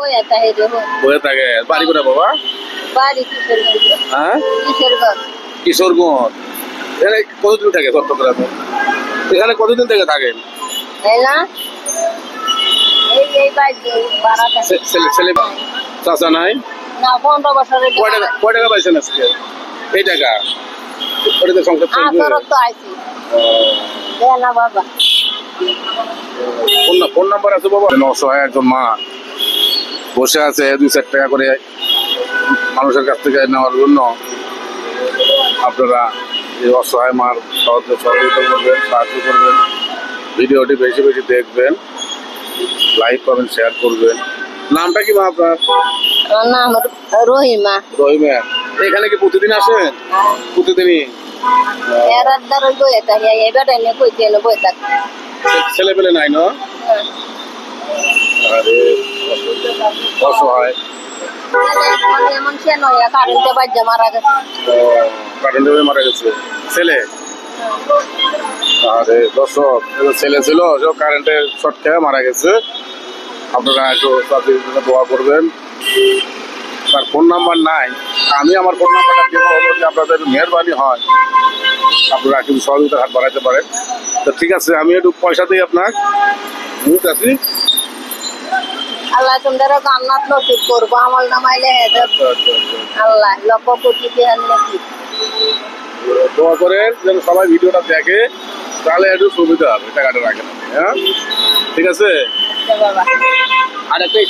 বয়ে থাকে। বাড়ি কোথায় বাবা? হ্যাঁ, কিশোরগঞ্জ। এখানে কতদিন থাকে চট্টগ্রামে? এখানে কতদিন থেকে থাকেন? ছেলে চাচা নাই? কয় টাকা পাইছেন আজকে? এই টাকা ওটাতে সংসার ফোন নাম্বার আছে বাবা? অসহায় একজন মা বসে আছে 2-4 টাকা করে মানুষের কাছ থেকে নেওয়ার জন্য। আপনারা এই অসহায় মার সহযোগিতা করবেন, সাহায্য করবেন। ভিডিওটি বেশি বেশি দেখবেন, লাইক করবেন, শেয়ার করবেন। নামটা কি মা আপনার? নাম রহিমা। রহিমা। এখানে কি প্রতিদিন আসেন? প্রতিদিনই। ছেলে পেলে নাই না? আরে অসহায়। কারেন্টে মারা গেছে ছেলে। আরে দর্শক, ছেলে ছিল কারেন্টে শর্ট খেয়ে মারা গেছে। আপনারা একটু তাদের জন্য দোয়া করবেন। তার ফোন নাম্বার নাই, আমি আমার ফোন নাম্বারটা দেবো। হলো যে আপনাদের মেহরবানি হয়, আপনারা কিন্তু সহযোগিতার হাত বাড়াইতে পারেন। তো ঠিক আছে, আমি একটু পয়সা দিই আপনার। বুঝতে আছি। আল্লাহ তোমরা জান্নাত নসিব করবো, আমল নামাইলে আল্লাহ লক্ষ কোটি নাকি। দোয়া করেন যেন সবাই ভিডিওটা দেখে, তাহলে একটু সুবিধা হবে, টাকাটা রাখেন। হ্যাঁ, ঠিক আছে। বাবা আর একটা